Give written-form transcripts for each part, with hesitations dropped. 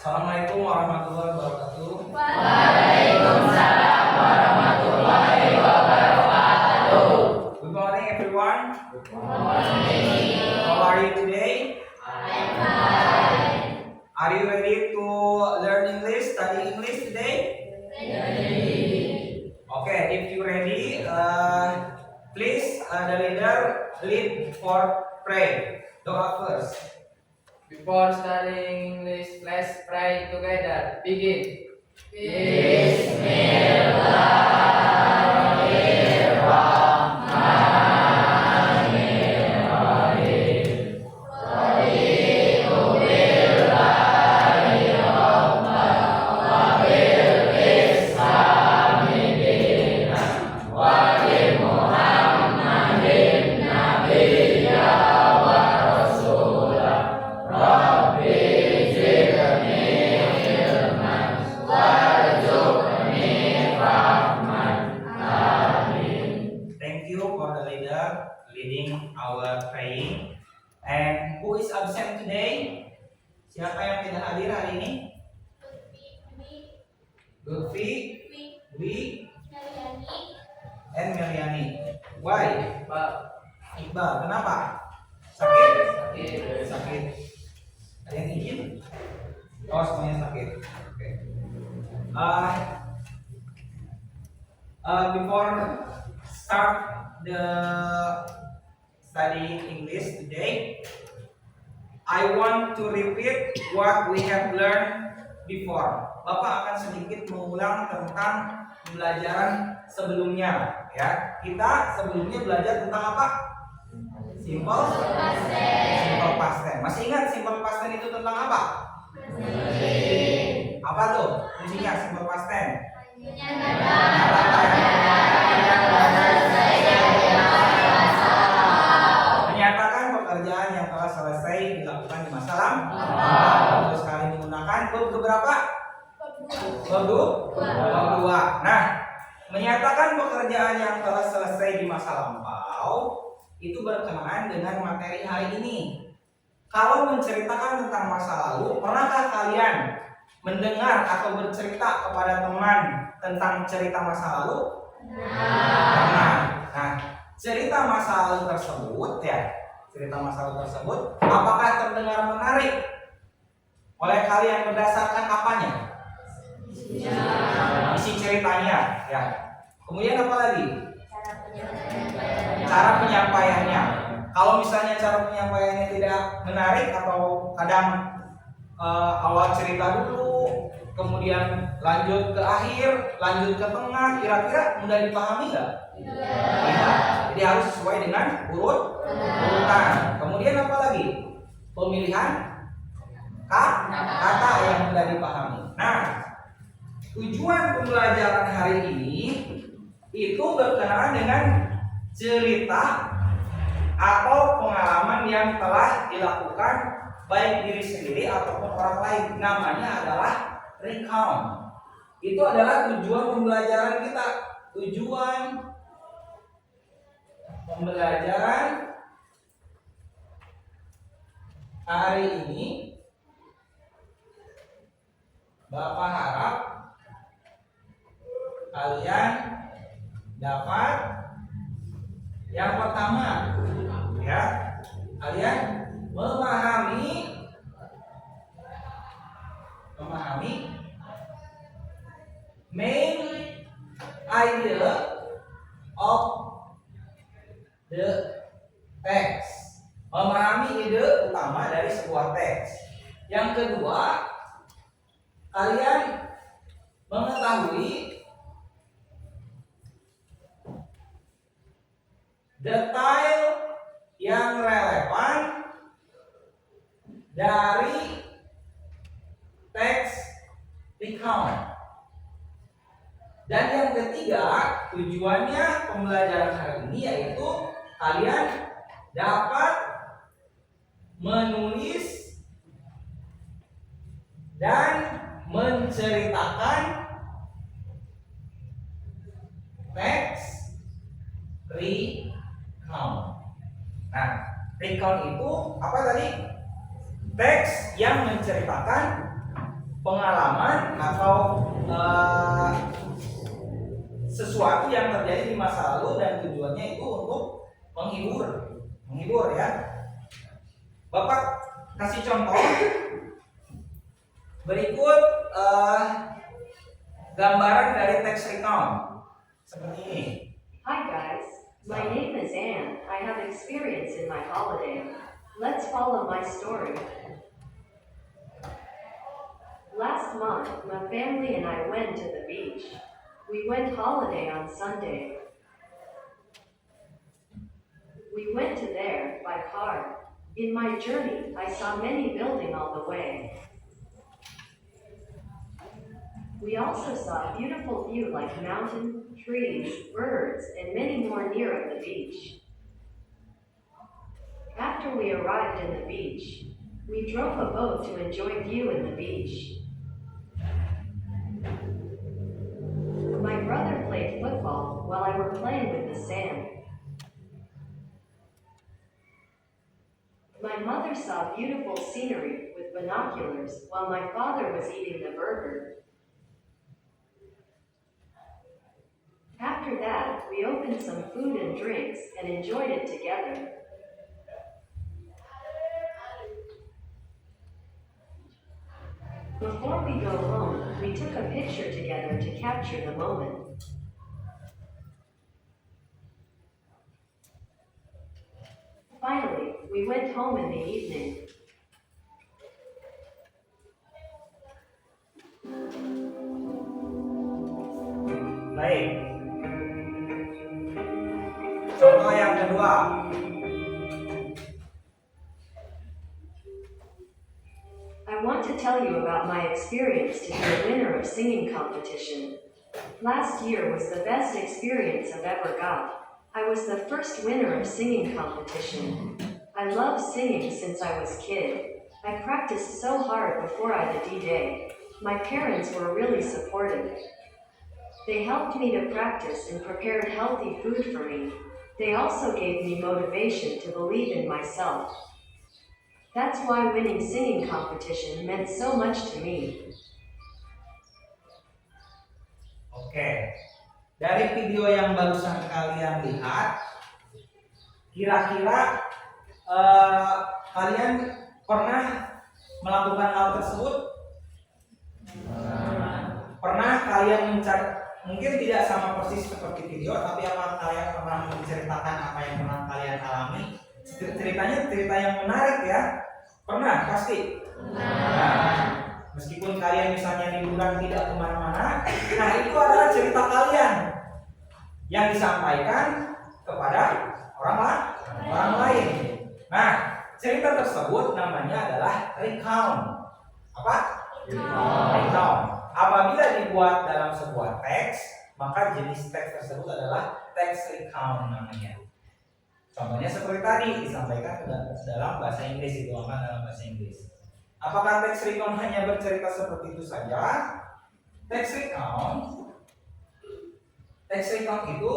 Assalamualaikum warahmatullahi wabarakatuh. Waalaikumsalam warahmatullahi wabarakatuh. Good morning everyone. Good morning. How are you today? I'm fine. Are you ready to learn English, study English today? Ready. Okay, if you ready, please the leader lead for pray. Doa first. Before studying English, let's pray together. Begin. Thank you for the leader leading our praying. And who is absent today? Siapa yang tidak hadir hari ini? Lutfi, Dwi, and Meliani. Why? Iqbal, kenapa? Sakit? Sakit. Ada yang izin? Oh, semuanya sakit. Oke. Before start the study English today, I want to repeat what we have learned before. Bapak akan sedikit mengulang tentang pembelajaran sebelumnya, ya. Kita sebelumnya belajar tentang apa? Simple past tense. Masih ingat simple past tense itu tentang apa? Apa tuh? Fungsinya simple past tense. Menyatakan pekerjaan yang telah selesai dilakukan di masa lalu. Terus kali menggunakan verb berapa? Verb 2. Nah, menyatakan pekerjaan yang telah selesai di masa lampau itu berkenaan dengan materi hari ini. Kalau menceritakan tentang masa lalu, pernahkah kalian mendengar atau bercerita kepada teman tentang cerita masa lalu? Pernah. Nah, cerita masa lalu tersebut, apakah terdengar menarik oleh kalian berdasarkan apanya? Isi ceritanya, ya. Kemudian apa lagi? Cara penyampaiannya. Kalau misalnya cara penyampaiannya tidak menarik atau kadang awal cerita dulu, kemudian lanjut ke akhir, lanjut ke tengah, kira-kira mudah dipahami nggak? Tidak. Jadi harus sesuai dengan urutan. Kemudian apa lagi? Pemilihan kata yang mudah dipahami. Nah, tujuan pembelajaran hari ini itu berkenaan dengan cerita atau pengalaman yang telah dilakukan baik diri sendiri ataupun orang lain. Namanya adalah recount. Itu adalah tujuan pembelajaran kita. Tujuan pembelajaran hari ini, Bapak harap kalian dapat yang pertama, ya, kalian memahami main idea of the text. Memahami ide utama dari sebuah teks. Yang kedua, kalian mengetahui detail yang relevan dari teks recount. Dan yang ketiga, tujuannya pembelajaran hari ini yaitu kalian dapat menulis dan menceritakan teks recount. Nah, recount itu apa tadi? Teks yang menceritakan pengalaman atau sesuatu yang terjadi di masa lalu dan tujuannya itu untuk menghibur ya. Bapak kasih contoh berikut gambaran dari text recount seperti ini. Hi guys, my name is Anne. I have experience in my holiday. Let's follow my story. Last month, my family and I went to the beach. We went holiday on Sunday. We went to there by car. In my journey, I saw many buildings on the way. We also saw a beautiful view like mountain, trees, birds, and many more near of the beach. After we arrived in the beach, we drove a boat to enjoy view in the beach. My brother played football while I were playing with the sand. My mother saw beautiful scenery with binoculars while my father was eating the burger. After that, we opened some food and drinks and enjoyed it together. Before we go home, we took a picture together to capture the moment. Finally, we went home in the evening. Baik. Contoh yang kedua. I want to tell you about my experience to be a winner of singing competition. Last year was the best experience I've ever got. I was the first winner of singing competition. I love singing since I was kid. I practiced so hard before the D-Day. My parents were really supportive. They helped me to practice and prepared healthy food for me. They also gave me motivation to believe in myself. That's why winning singing competition meant so much to me. Oke. Dari video yang barusan kalian lihat, kira-kira kalian pernah melakukan hal tersebut? Pernah kalian mencari, mungkin tidak sama persis seperti video, tapi apa kalian pernah menceritakan apa yang pernah kalian alami? Ceritanya cerita yang menarik ya. Pernah pasti. Nah, meskipun kalian misalnya liburan tidak kemana-mana, nah itu adalah cerita kalian yang disampaikan kepada orang lain. Nah, cerita tersebut namanya adalah recount. Apa? Recount. Apabila dibuat dalam sebuah teks, maka jenis teks tersebut adalah teks recount namanya. Contohnya seperti tadi disampaikan dalam bahasa Inggris, dituangkan dalam bahasa Inggris. Apakah teks recount hanya bercerita seperti itu saja? Teks recount itu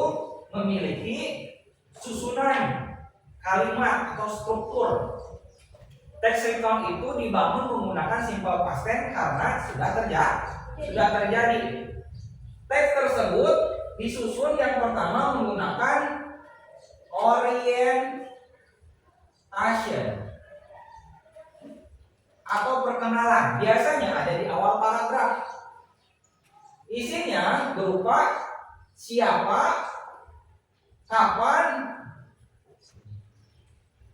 memiliki susunan kalimat atau struktur. Teks recount itu dibangun menggunakan simple past tense karena sudah terjadi. Teks tersebut disusun yang pertama menggunakan orientation atau perkenalan, biasanya ada di awal paragraf. Isinya berupa siapa, kapan,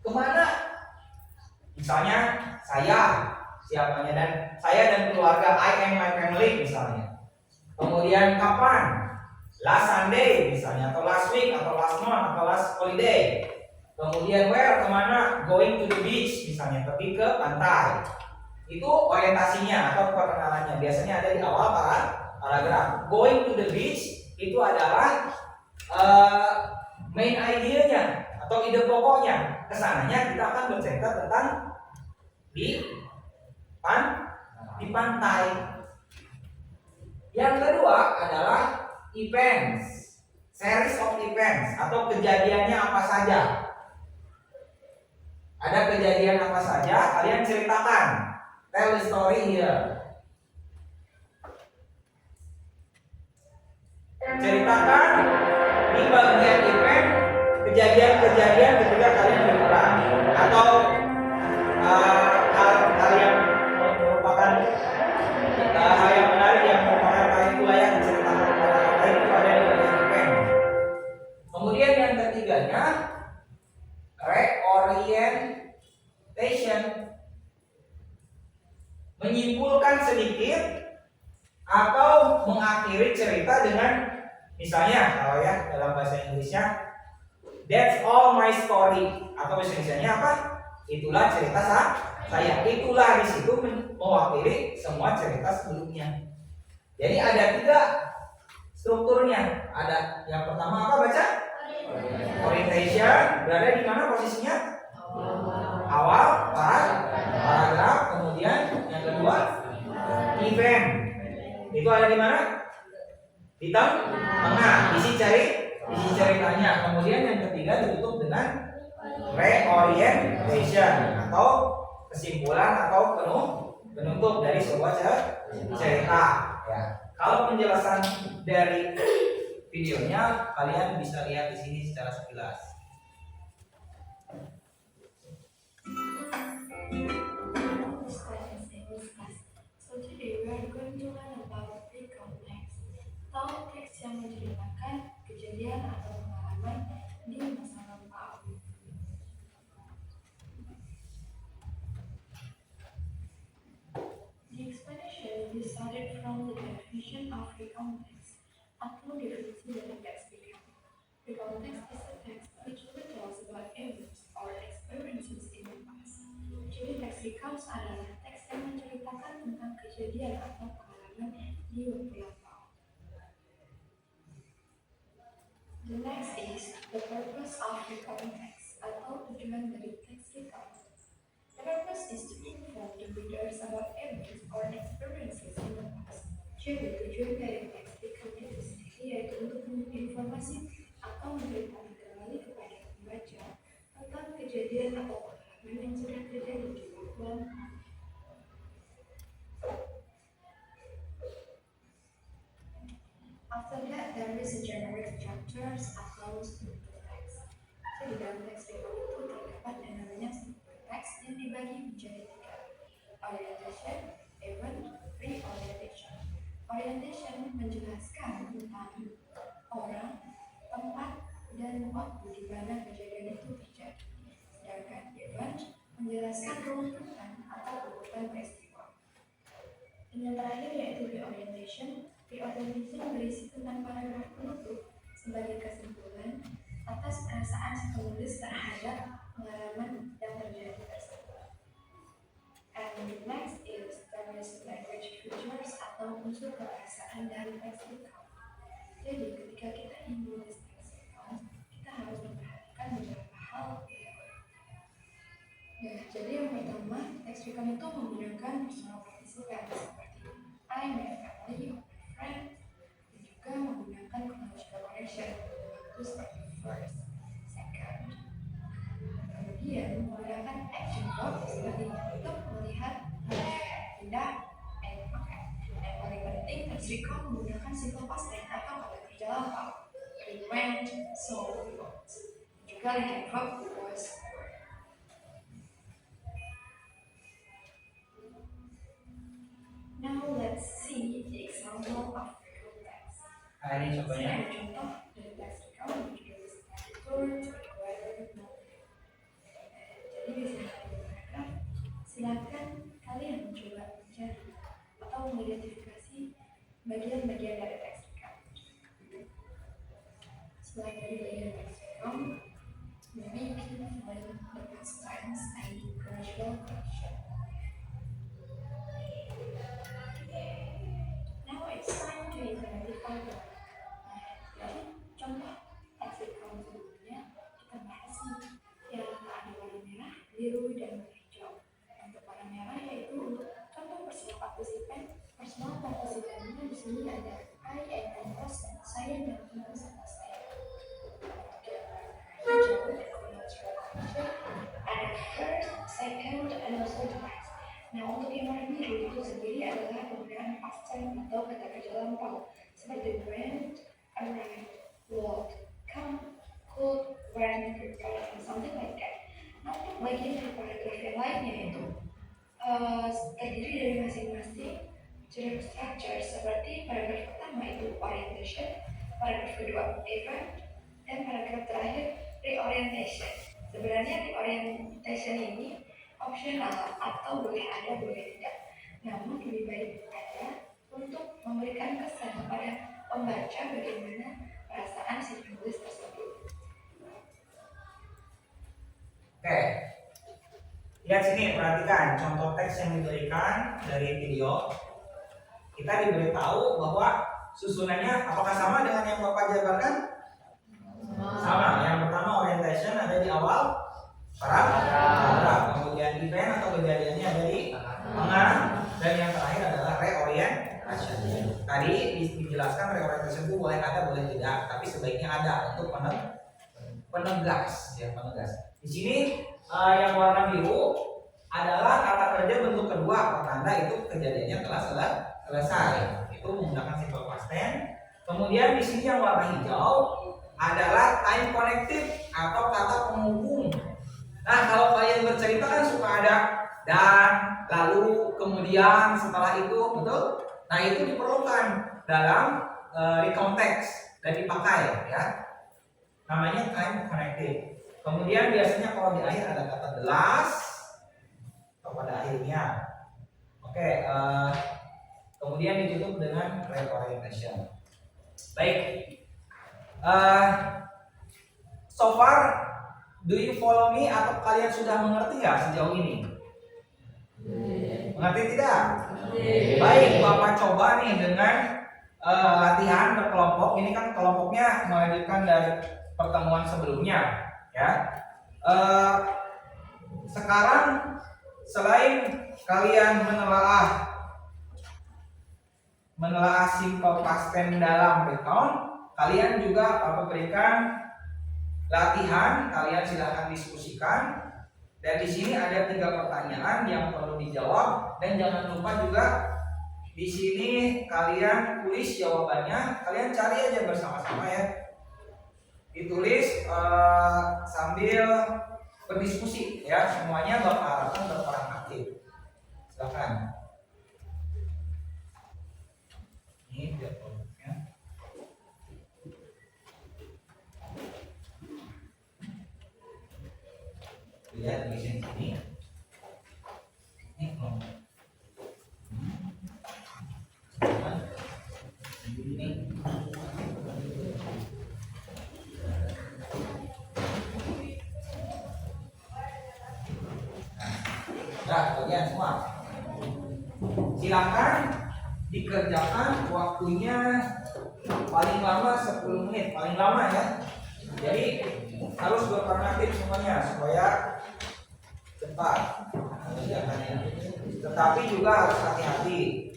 kemana. Misalnya saya, siapanya, dan saya dan keluarga, I and my family misalnya. Kemudian kapan, last Sunday misalnya, atau last week, atau last month, atau last holiday. Kemudian where, kemana, going to the beach misalnya, pergi ke pantai. Itu orientasinya atau perkenalannya, biasanya ada di awal paragraf. Going to the beach itu adalah main idea-nya atau ide pokoknya. Kesananya kita akan bercerita tentang di pantai. Yang kedua adalah events, series of events atau kejadiannya apa saja. Ada kejadian apa saja, kalian ceritakan. Tell the story here. ceritakan di bagian event kejadian-kejadian ketika kalian liburan atau hal yang merupakan hal yang menarik yang merupakan hal itu layak diceritakan kepada orang lain, itu ada di bagian event. Kemudian yang ketiganya reorientation, menyimpulkan sedikit atau mengakhiri cerita dengan misalnya kalau ya dalam bahasa Inggrisnya that's all my story, atau bahasa Indonesianya apa? Itulah cerita saya. Itulah di situ mewakili semua cerita sebelumnya. Jadi ada 3 strukturnya. Ada yang pertama apa baca? Orientation, berada di mana posisinya? Awal paragraf. Kemudian yang kedua event. Itu ada di mana? Di tengah. Isi ceritanya. Kemudian yang ketiga ditutup dengan reorientation atau kesimpulan atau penutup dari sebuah cerita. Ya. Kalau penjelasan dari videonya kalian bisa lihat di sini secara sekilas. So today we are going to learn about recall text. Atau teks yang menceritakan kejadian atau pengalaman di masa lampau. The explanation decided from the definition of recall text atau definisi dari teks recall. Recall text is a text which retells about events or experiences in the past. Jadi teks recalls adalah teks yang menceritakan tentang kejadian atau pengalaman di waktu lampau. The next is the purpose of recalling text atau tujuan dari teks recall. The purpose is to inform the readers about events or experiences in the past. Jadi tujuan dari teks recall itu sendiri yaitu untuk menginformasi atau memberitahu kembali kepada pembaca tentang kejadian atau pengalaman yang sudah terjadi di waktu lampau. After that, there is a generic structures atau struktur teks. Jadi dalam teks recall itu terdapat yang namanya struktur teks yang dibagi menjadi 3. Orientation, event, reorientation. Orientation menjelaskan tentang orang, tempat, dan waktu di mana kejadian itu terjadi. Sedangkan event menjelaskan runtutan atau urutan peristiwa. Dan yang terakhir yaitu reorientation. Reorientation berisi tentang paragraf penutup sebagai kesimpulan atas perasaan si penulis terhadap pengalaman yang terjadi tersebut. And the next is there is language features atau unsur kebahasaan dari teks recall. Jadi ketika kita ingin menulis teks recall, kita harus memperhatikan beberapa hal. Ya, jadi yang pertama, teks recall itu menggunakan personal participle seperti I, my family, friend, dan juga menggunakan chronological connection itu seperti first, second. Kemudian menggunakan action verb seperti untuk melihat, pindah, and makan. Dan paling penting teks recall menggunakan simple past tense atau kata kerja lampau. We went, so we got. Juga linking verb was. Now let's see the example of recall text. Ini contohnya. Ada contoh dari teks recall yang juga bisa diatur sebagai weather. Jadi bisa paragraf. Silakan kalian mencoba mencari atau mengidentifikasi bagian-bagian dari teks recall. Selain dari bagian teks recall, maybe you can find the past tense and chronological connection. Now it's time to identify the jadi contoh teks recall sebelumnya kita bahas yang ada warna merah, biru, dan warna hijau. Untuk warna merah yaitu untuk contoh personal participan. Personal participannya di sini ada I and person, saya dan teman sama saya. Hijau chronological connection, ada first, second, and also the last. Nah, untuk yang warna biru itu sendiri adalah penggunaan past tense atau kata kerja lampau seperti went, arrive, walk, come, could, went, prepare, something like that. Nah, untuk bagian dari paragraf yang lainnya itu terdiri dari masing-masing journal structure seperti paragraf pertama itu orientation, paragraf kedua event, dan paragraf terakhir reorientation. Sebenarnya reorientation ini opsional atau boleh ada boleh tidak. Namun lebih baik ada untuk memberikan kesan kepada pembaca bagaimana perasaan si penulis tersebut. Oke. Lihat sini, perhatikan contoh teks yang diberikan dari video. Kita diberitahu bahwa susunannya apakah sama dengan yang Bapak jabarkan? Sama. Yang pertama orientation ada di awal paragraf. Kemudian event atau kejadiannya ada di tengah, dan yang terakhir adalah reorientation. Tadi dijelaskan reorientation itu boleh ada boleh tidak, tapi sebaiknya ada untuk penegas ya, penegas. Di sini yang warna biru adalah kata kerja bentuk kedua, pertanda itu kejadiannya telah selesai. Itu menggunakan simple past tense. Kemudian di sini yang warna hijau adalah time connected atau kata penghubung. Nah, kalau kalian bercerita kan suka ada dan, lalu, kemudian, setelah itu, betul? Nah, itu diperlukan dalam recontext dan dipakai ya. Namanya time connected. Kemudian biasanya kalau di akhir ada kata the last atau pada akhirnya. Oke, kemudian ditutup dengan reorientation. Baik. So far, do you follow me atau kalian sudah mengerti ya sejauh ini? Mengerti tidak? Baik, Bapak coba nih dengan latihan berkelompok. Ini kan kelompoknya melanjutkan dari pertemuan sebelumnya, ya. Sekarang selain kalian menelaah simple past tense dalam recount, kalian juga berikan latihan. Kalian silahkan diskusikan. Dan di sini ada 3 pertanyaan yang perlu dijawab, dan jangan lupa juga di sini kalian tulis jawabannya. Kalian cari aja bersama-sama ya. Ditulis sambil berdiskusi ya. Semuanya Bapak harapkan berperan aktif. Silakan. Ini dia produknya. Lihat di sini. Ini kelompok. Ini. Nah, kalian semua. Silakan dikerjakan, waktunya paling lama 10 menit, paling lama ya. Jadi harus berperan aktif semuanya supaya cepat mengerjakannya. Tetapi juga harus hati-hati.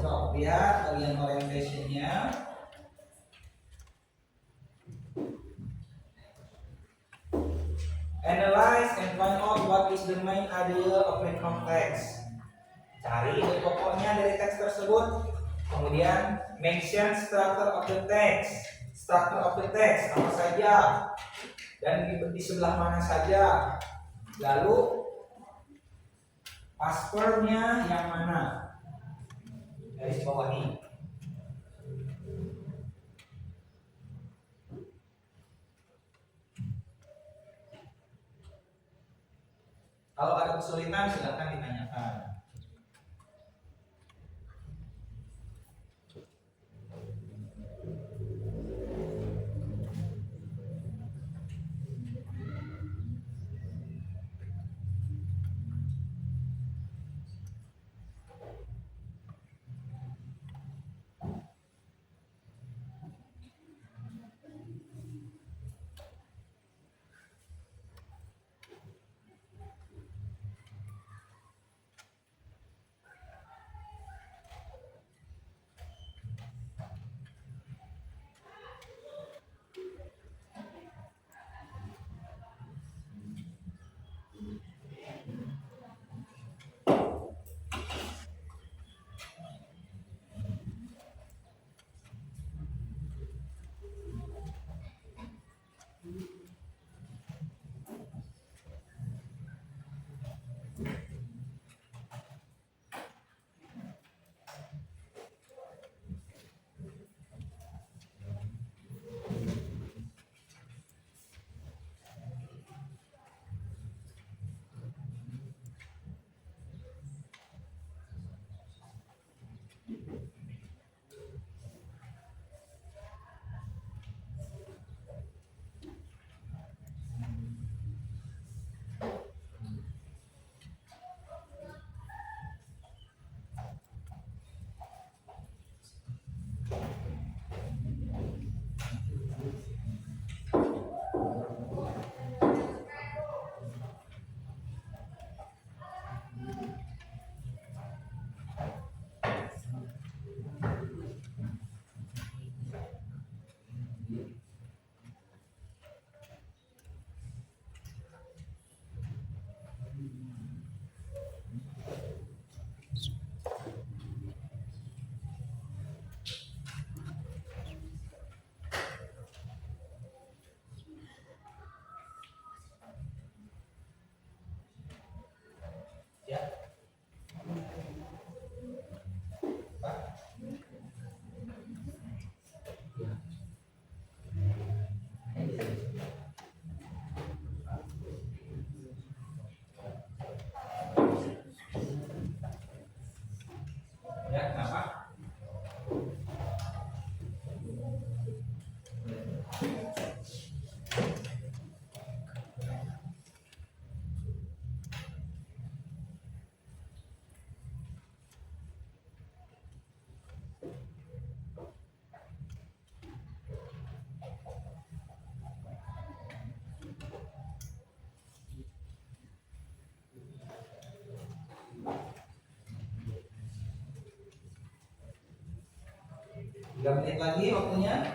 So, lihat kalian orientationnya. Analyze and find out what is the main idea of the context. Cari ide pokoknya dari teks tersebut. Kemudian mention structure of the text. Structure of the text apa saja dan di sebelah mana saja. Lalu passwordnya yang mana? Garis bawahi. Kalau ada kesulitan silakan ditanyakan. 3 menit lagi waktunya.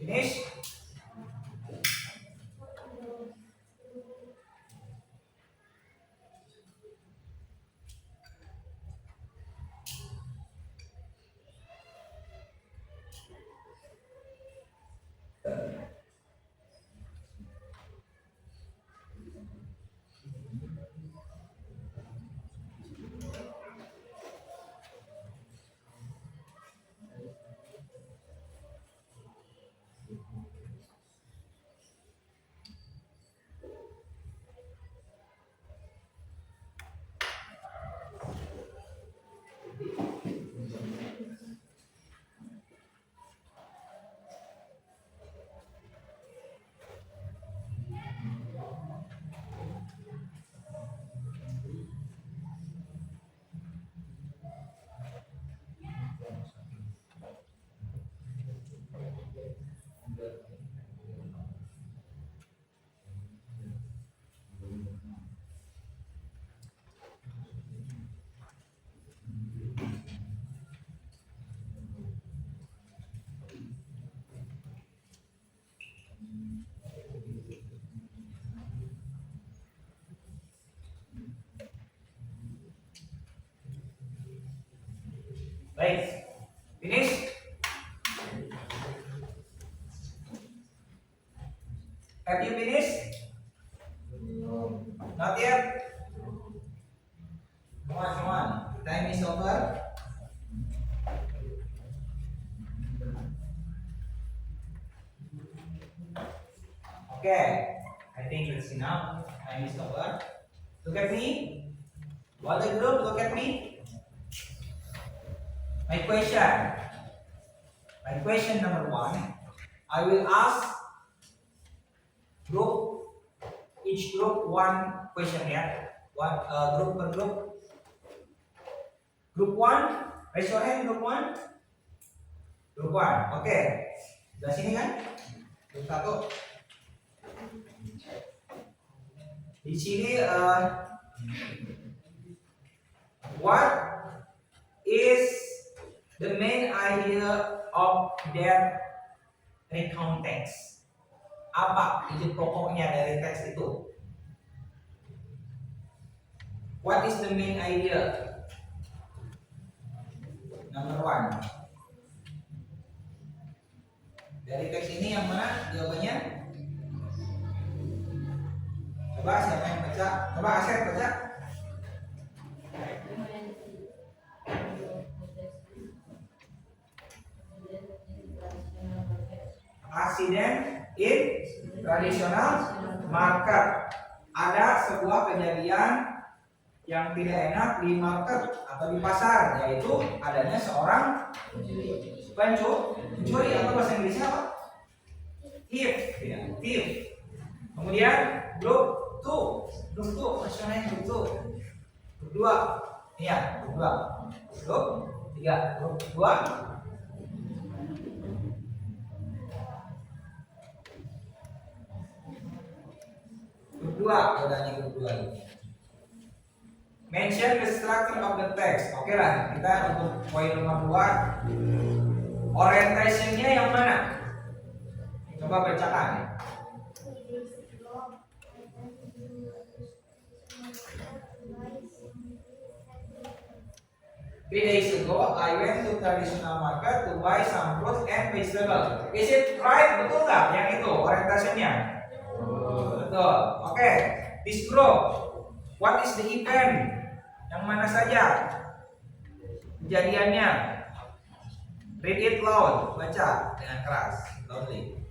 Finish. Baik, finish. Have you finished? Not yet. Come on. Time is over. Okay, I think that's enough. Time is over. Look at me. All the group, look at me. My question number 1. I will ask each group one question here. One group per group. Group 1, raise your hand. Group 1. Group 1. Oke. Dari sini kan? Group 1. Di sini what is the main idea of their recount text? Apa ide pokoknya dari teks itu? What is the main idea? Number 1. Dari teks ini yang mana jawabannya? Coba siapa yang baca? Coba Asep baca. Accident in traditional market. Ada sebuah kejadian yang tidak enak di market atau di pasar, yaitu adanya seorang pencuri atau bahasa Inggrisnya apa? Thief, ya, thief. Kemudian grup 2, maksudnya grup 2. Iya, grup 2. Grup 3, grup 2. Grup 2, udah nih grup 2. Mention the structure of the text. Oke lah, kita untuk poin nomor 2. Orientationnya yang mana? Coba bacakan. 3 days ago, I went to traditional market to buy some fruits and vegetables. Is it right? Betul nggak yang itu orientasinya? Betul. Oke. This group, what is the event? Yang mana saja kejadiannya? Read it loud. Baca dengan keras. Loudly.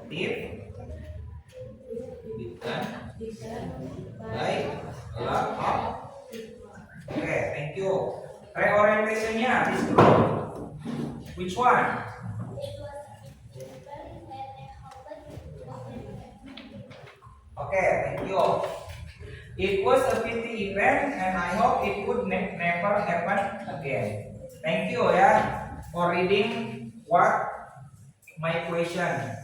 Tip, baik, oke, thank you. Reorientationnya this group, which one? Oke, thank you. It was a pity event and I hope it would never happen again. Thank you ya for reading my question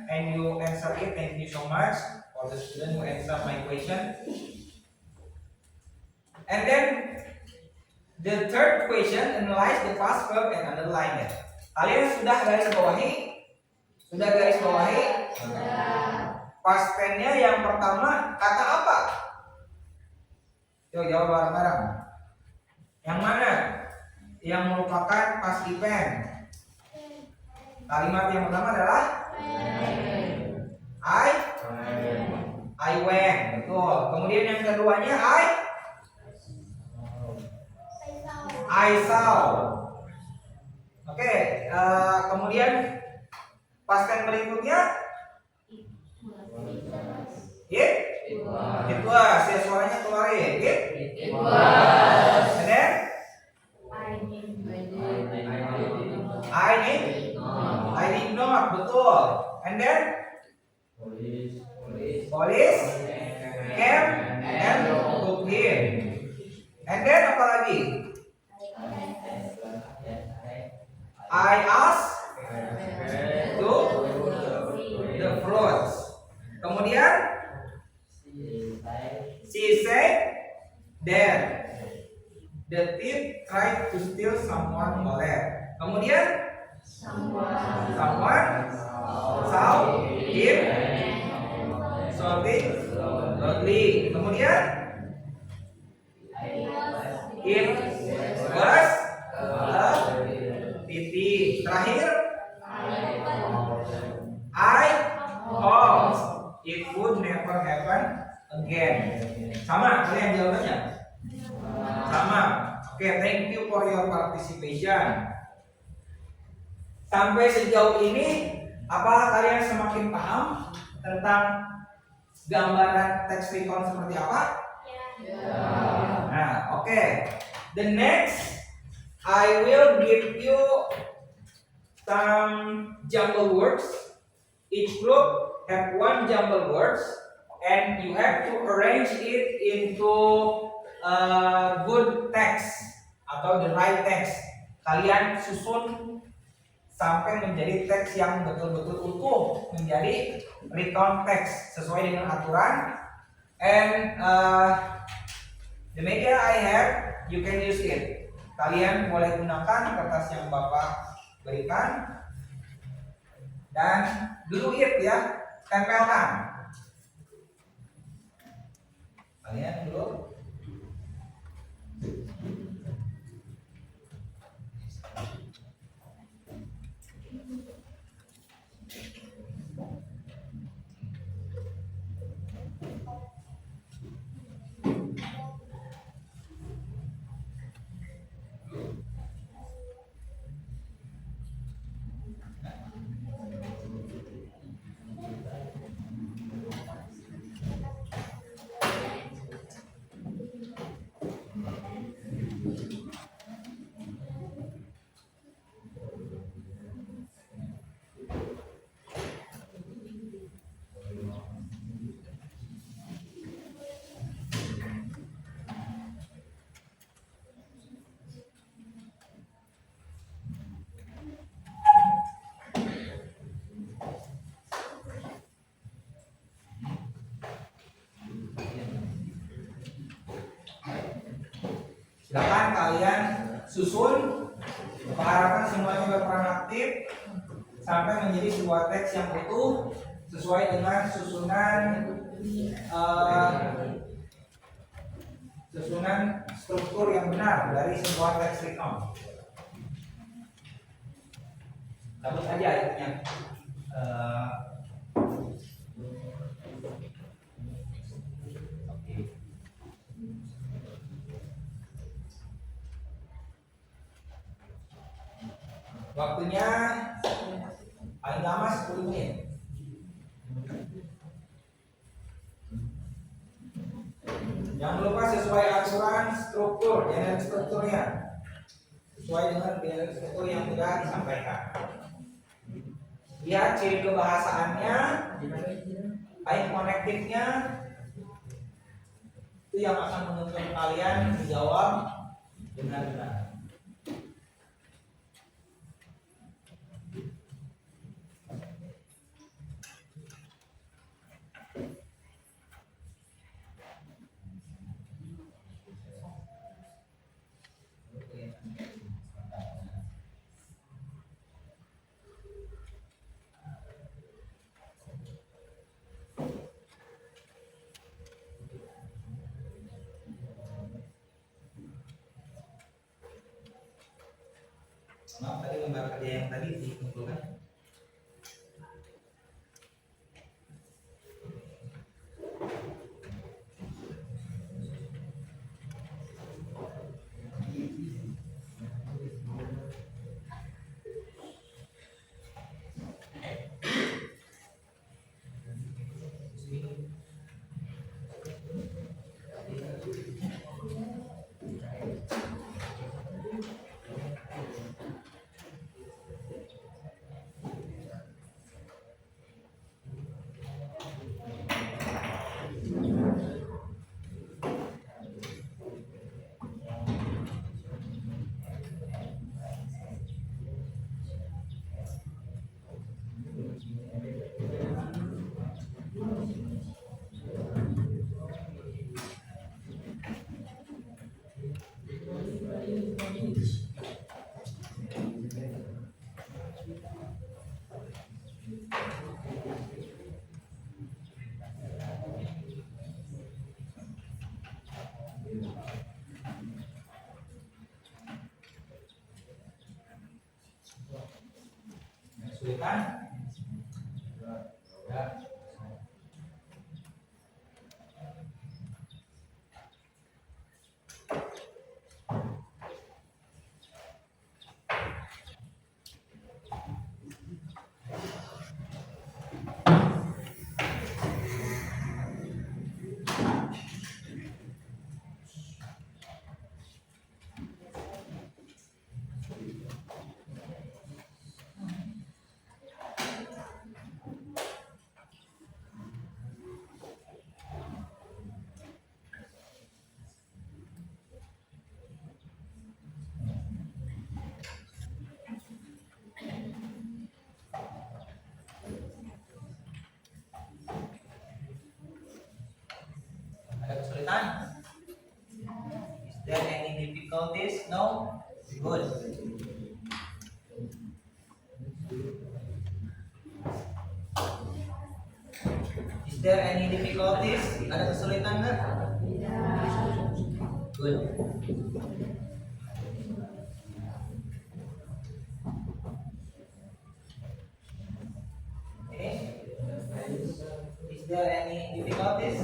and you answer it. Thank you so much for the student who answer my question. And then the third question, analyze the past verb and underline it. Kalian sudah garis bawahi? Past tense-nya yang pertama kata apa? Yuk jawab bareng-bareng. Yang mana? Yang merupakan past event. Kalimat yang pertama adalah I went, betul. Kemudian yang keduanya I saw. Oke, kemudian past tense berikutnya it was. Ya, suaranya keluarin. It was. And then I did not, betul. And then police came and took him. And then apa lagi? I asked to the fruits. Kemudian she said that the thief tried to steal someone wallet. Kemudian someone saw him shouting loudly. Kemudian it was a pity. Terakhir I hope it would never happen again. Sama kalian jawabannya? Sama. Oke, thank you for your participation. Sampai sejauh ini, apakah kalian semakin paham tentang gambaran teks recon seperti apa? Nah, oke. The next, I will give you some jumble words. Each group have one jumble words, and you have to arrange it into a good text atau the right text. Kalian susun sampai menjadi teks yang betul-betul utuh, menjadi recount text sesuai dengan aturan. And the media I have, you can use it. Kalian boleh gunakan kertas yang Bapak berikan dan do it ya, tempelkan. Kalian dulu. kalian susun. Bapak harapkan semuanya berperan aktif sampai menjadi sebuah teks yang utuh sesuai dengan susunan struktur yang benar dari sebuah teks recount. Cabut aja ayatnya. Waktunya paling lama 10 menit. Jangan lupa sesuai aturan struktur, dengan strukturnya. Sesuai dengan struktur yang sudah disampaikan. Lihat ciri kebahasaannya, baik konektifnya, itu yang akan menuntut kalian menjawab dengan benar. Maaf, tadi lembar kerja yang tadi dikumpulkan. Kesulitan? Ya. Ada kesulitan? Is there any difficulties? No? Good. Is there any difficulties? Ada kesulitan nggak? Good. Okay. Is there any difficulties?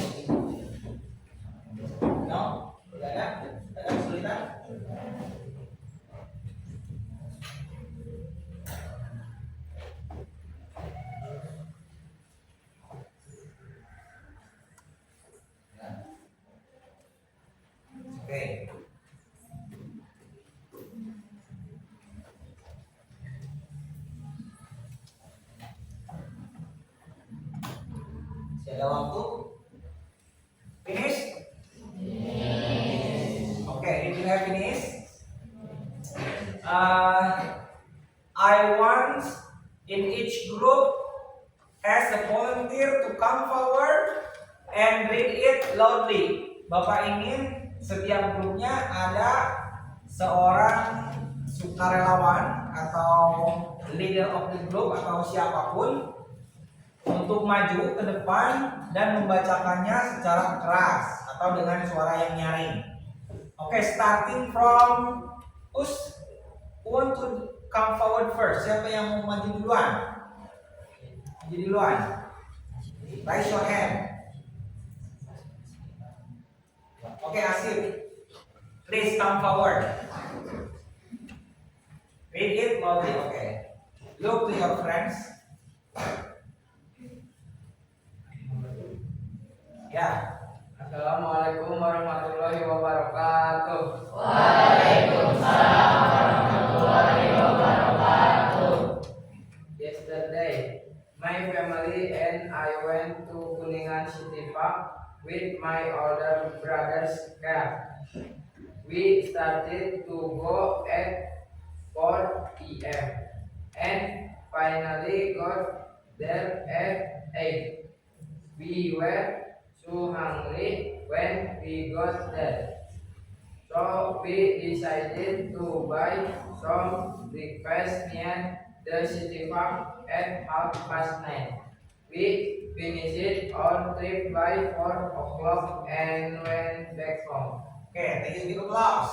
No? Tidak ada? Tidak ada kesulitan? Oke. Masih ada waktu? Finish? Okay, did you have finish? I want in each group as a volunteer to come forward and read it loudly. Bapak ingin setiap grupnya ada seorang sukarelawan atau leader of the group atau siapapun untuk maju ke depan dan membacakannya secara keras atau dengan suara yang nyaring. Oke, starting from us, who want to come forward first? Siapa yang mau maju duluan? Maju duluan. Raise your hand. Oke, Asif. Please come forward. Read it loudly. Okay. Look to your friends. Ya. Assalamualaikum warahmatullahi wabarakatuh. Yesterday, my family and I went to Kuningan City Park with my older brother's car. We started to go at 4 p.m. and finally got there at 8. We were so hungry when we got there, so we decided to buy some breakfast near the city park at 9:30. We finished our trip by 4 o'clock and went back home. Oke, thank you. Big applause.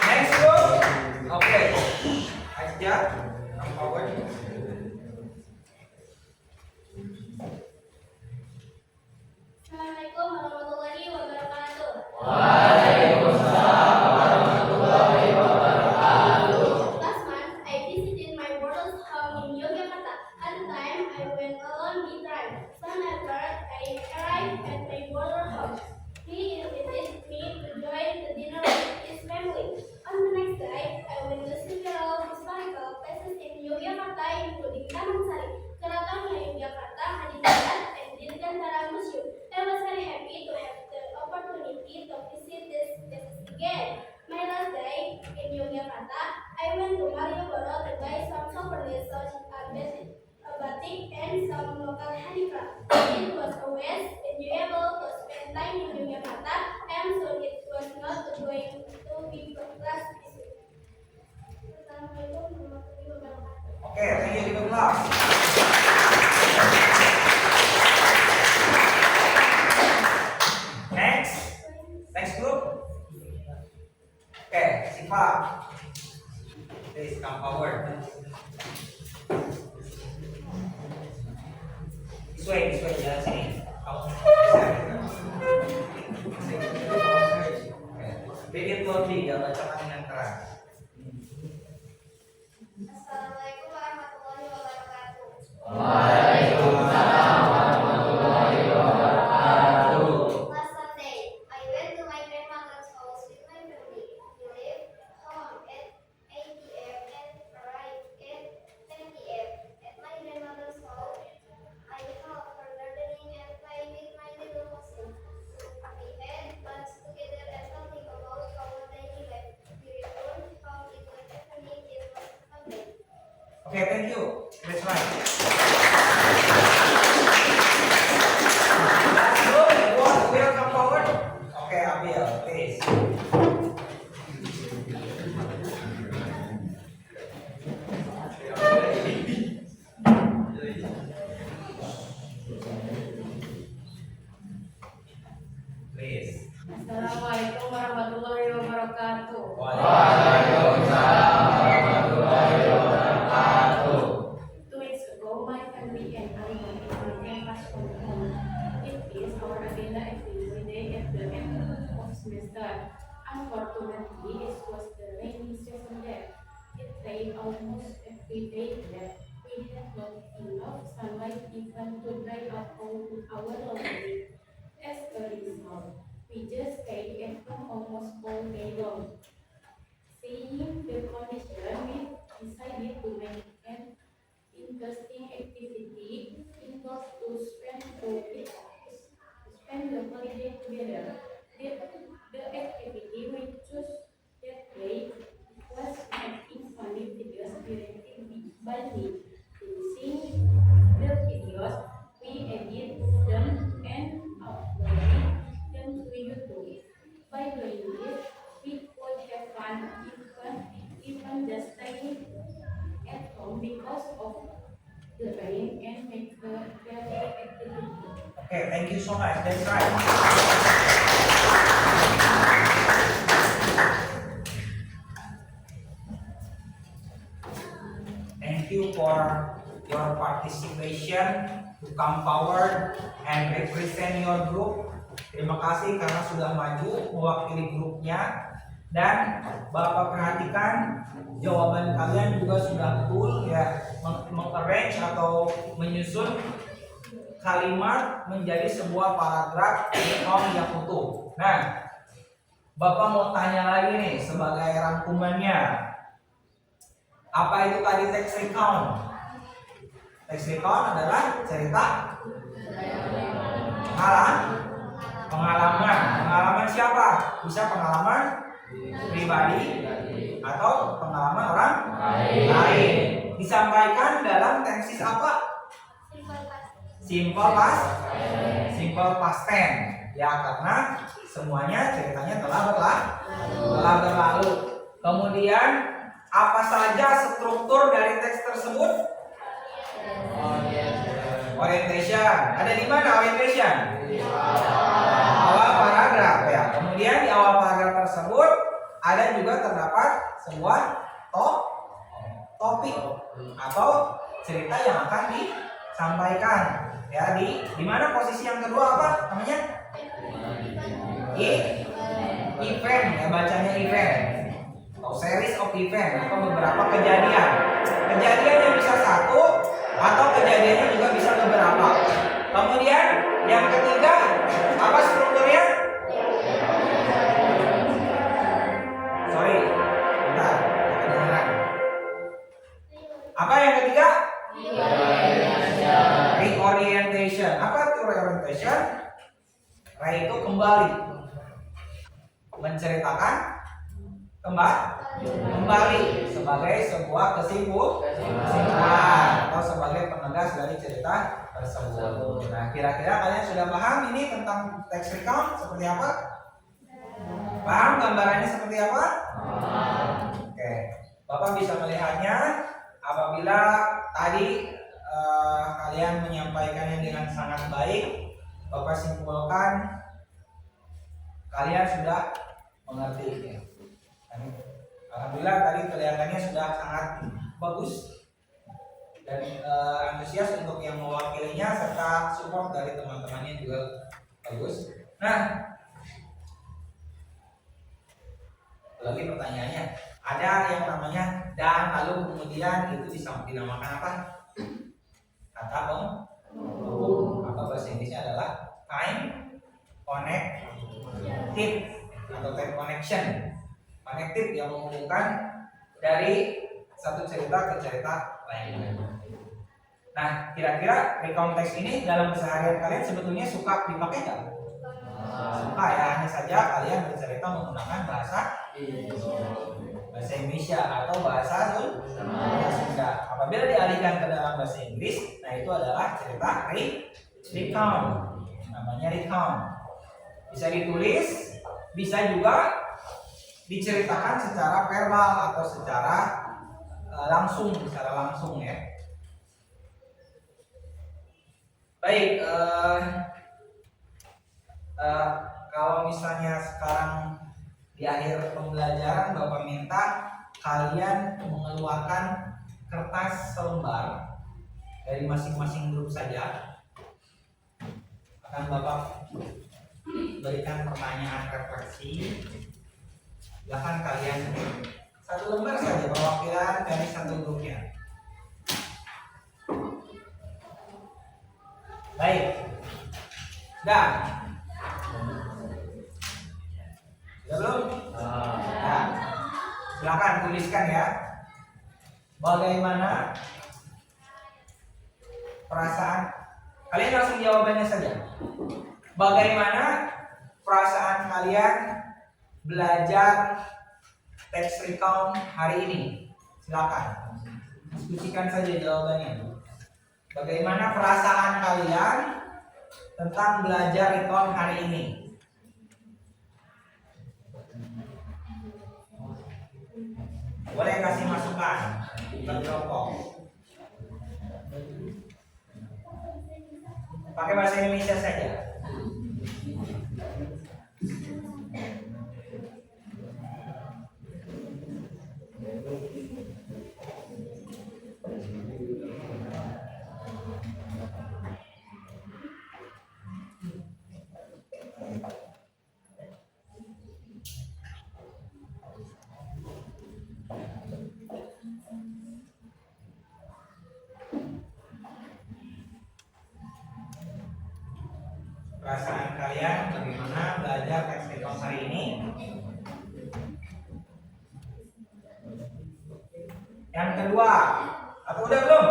Next group. Oke. Aja, come forward. Assalamualaikum warahmatullahi wabarakatuh. Last month, I visited my brother's home in Yogyakarta. At the time, I went alone with drive. Soon after, I arrived at my brother's house. He invited me to join the dinner with his family. On the next day, I went to several historical places in Yogyakarta, including Taman Sari, Keraton Yogyakarta, Hadiningrat, and Dirgantara Museum. I was very happy to have the opportunity to visit these places again. My last day in Yogyakarta, I went to Malioboro to buy some souvenirs such as a batik and some local handicraft. It was always enjoyable to spend time in Yogyakarta, and so it was not going to be class this week. Assalamualaikum warahmatullahi wabarakatuh. Oke, thank you. Big applause. Next group. Oke, Siva. Please come forward. This way, jalan sini. Read it loudly, ya, bacakan dengan keras. Assalamualaikum warahmatullahi wabarakatuh. Last Sunday, I went to my grandmother's house with my family. We left home at 8 p.m. and arrived at 10 p.m. At my grandmother's house, I helped her gardening and play with my little cousin. We had lunch together and talking about our daily life. We returned home in the evening. It was Sunday. Oke, thank you. That's right. Last group, will come forward. Oke, Abil, please. Please. Assalamualaikum warahmatullahi wabarakatuh. Two weeks ago, my family and I went to my grandpa's home. It is our agenda every day at the end of semester. Unfortunately, it was the rainy season there. It rained almost every day there. We had not enough sunlight even to dry up our laundry. As a result, we just stayed at home almost all day long. Seeing the condition, we decided to make an interesting activity indoors to spend the holiday together. The activity we chose that day was making funny videos directed by me. Using the videos, we edit them and upload it you so much. That's right. Thank you for your participation to come forward and represent your group. Terima kasih karena sudah maju mewakili grupnya. Dan Bapak perhatikan jawaban kalian juga sudah betul ya, mengarrange atau menyusun kalimat menjadi sebuah paragraf yang utuh. Nah, Bapak mau tanya lagi nih sebagai rangkumannya. Apa itu tadi text recount? Text recount adalah cerita pengalaman. Pengalaman siapa? Bisa pengalaman pribadi atau pengalaman orang lain. Disampaikan dalam tenses apa? Simple past tense. Ya, karena semuanya ceritanya telah berlalu. Kemudian apa saja struktur dari teks tersebut? Orientation. Ada di mana orientation? Awal paragraf ya. Kemudian di awal paragraf tersebut ada juga terdapat sebuah topik atau cerita yang akan disampaikan. Ya, di mana posisi yang kedua apa namanya? Event ya, bacanya event. Atau series of event atau beberapa kejadian. Kejadiannya bisa satu atau kejadiannya juga bisa beberapa. Kemudian yang ketiga apa strukturnya? Sorry, bentar, kedengeran. Apa yang ketiga? Reorientation. Apa itu reorientation? Re itu kembali, menceritakan kembali sebagai sebuah kesimpulan atau sebagai penegas dari cerita tersebut. Nah, kira-kira kalian sudah paham ini tentang text recount seperti apa? Paham gambarannya seperti apa? Oke, Bapak bisa melihatnya apabila tadi kalian menyampaikannya dengan sangat baik. Bapak simpulkan kalian sudah mengerti ya. Alhamdulillah tadi kelihatannya sudah sangat bagus dan antusias untuk yang mewakilinya serta support dari teman-temannya juga bagus. Nah, lagi pertanyaannya, ada yang namanya dan lalu kemudian itu dinamakan apa? Kata penghubung atau bahasa Inggrisnya adalah time connected atau time connection. Connected yang menghubungkan dari satu cerita ke cerita lainnya. Nah, kira-kira recount text ini dalam keseharian kalian sebetulnya suka dipakai nggak? Suka ya, hanya saja kalian bercerita menggunakan bahasa Indonesia atau bahasa Sunda. Apabila dialihkan ke dalam bahasa Inggris, nah itu adalah cerita recount. Namanya recount. Bisa ditulis, bisa juga diceritakan secara verbal atau secara langsung ya. Baik, kalau misalnya sekarang di akhir pembelajaran Bapak minta kalian mengeluarkan kertas selembar dari masing-masing grup saja. Akan Bapak berikan pertanyaan refleksi. Silakan kalian satu lembar saja perwakilan dari satu grupnya. Baik. Sudah. Sudah belum? Nah, silakan tuliskan ya. Bagaimana perasaan kalian, langsung jawabannya saja. Bagaimana perasaan kalian belajar text recount hari ini? Silakan diskusikan saja jawabannya. Bagaimana perasaan kalian tentang belajar recount hari ini? Boleh kasih masukan berkelompok. Pakai bahasa Indonesia saja. Perasaan kalian bagaimana belajar teks recount hari ini? Yang kedua, atau udah belum?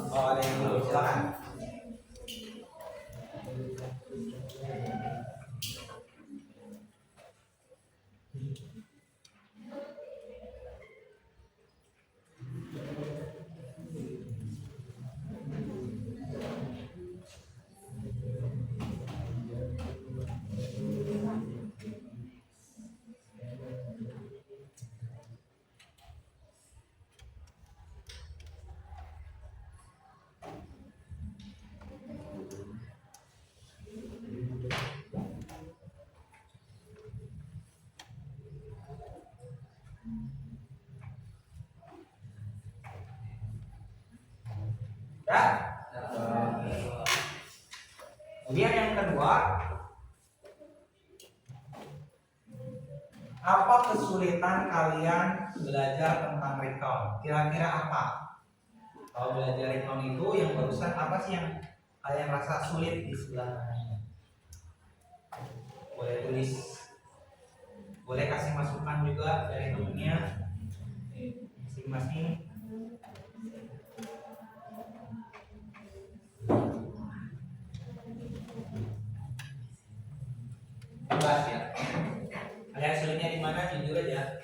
Oh, ada yang belum, silakan. Ya? Kemudian yang kedua, apa kesulitan kalian belajar tentang recount? Kira-kira apa? Kalau belajar recount itu yang barusan apa sih yang kalian rasa sulit di sebelah kanannya? Boleh tulis, boleh kasih masukan juga dari temennya masing-masing. Bahas ya. Kalian sulitnya di mana? Jujur aja.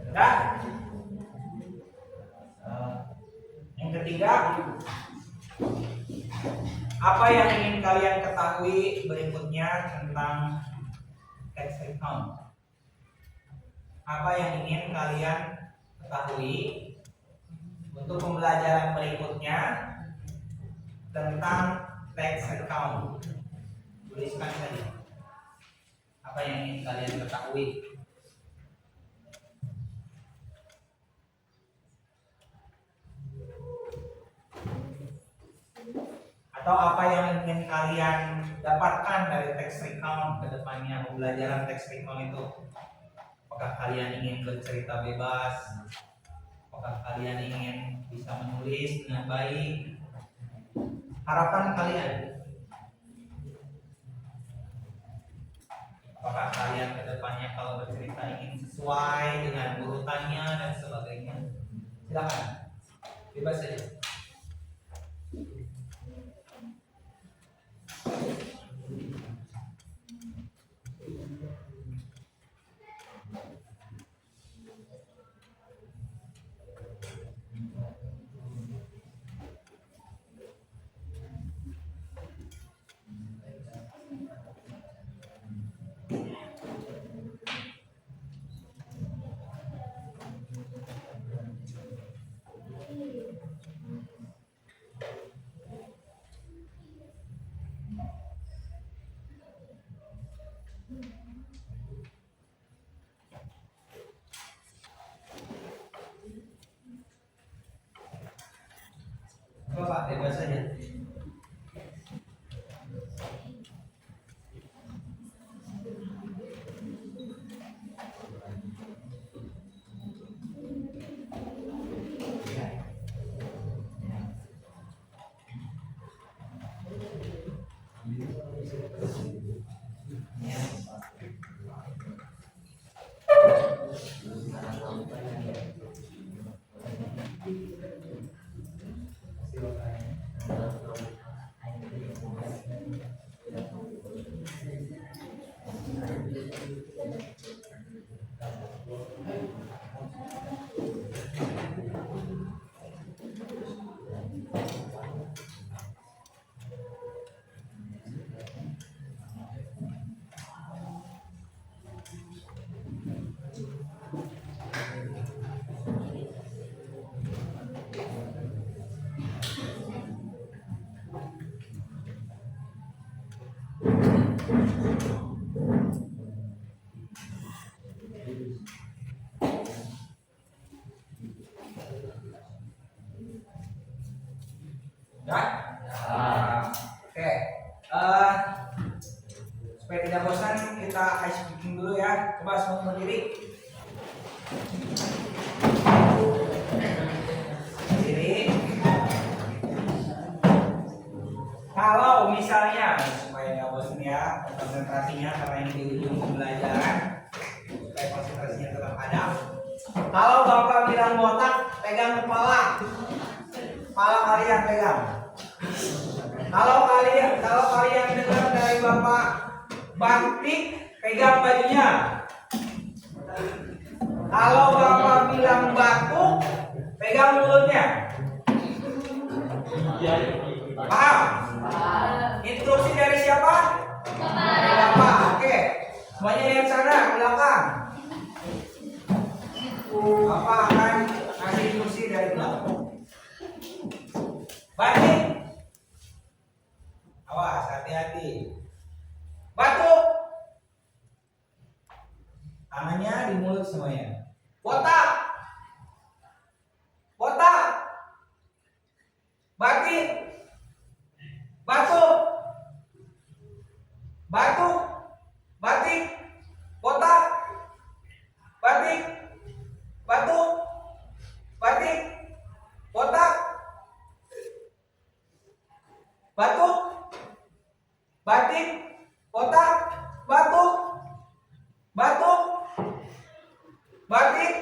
Nah, yang ketiga, apa yang ingin kalian ketahui berikutnya tentang text recount? Apa yang ingin kalian ketahui untuk pembelajaran berikutnya tentang text recount? Tuliskan saja. Apa yang ingin kalian ketahui? Atau apa yang ingin kalian dapatkan dari text recount ke depannya, pembelajaran text recount itu? Apakah kalian ingin bercerita bebas? Apakah kalian ingin bisa menulis dengan baik? Harapan kalian? Apakah kalian ke depannya kalau bercerita ingin sesuai dengan urutannya dan sebagainya? Silakan, bebas saja. Bapak, bebas saja. Ya? Oke. Supaya tidak bosan kita ice breaking dulu ya. Coba semua berdiri. Berdiri. Kalau misalnya supaya nggak bosan ya konsentrasinya karena ini di ujung pembelajaran supaya konsentrasinya tetap ada. Kalau bapak bilang botak, pegang kepala kalian pegang. Kalau kalian dengar dari bapak batik, pegang bajunya. Kalau bapak bilang batuk, pegang mulutnya. Paham? Instruksi dari siapa? Dari bapak. Oke. Semuanya lihat sana belakang. Bapak akan kasih instruksi dari belakang. Batik. Awas, hati-hati. Batuk. Tangannya di mulut semuanya. Botak. Botak. Batik. Batuk. Batuk. Batik. Botak. Batik. Batuk. Batik. Botak. Batuk. Batik. Botak. Batuk. Batuk. Batik.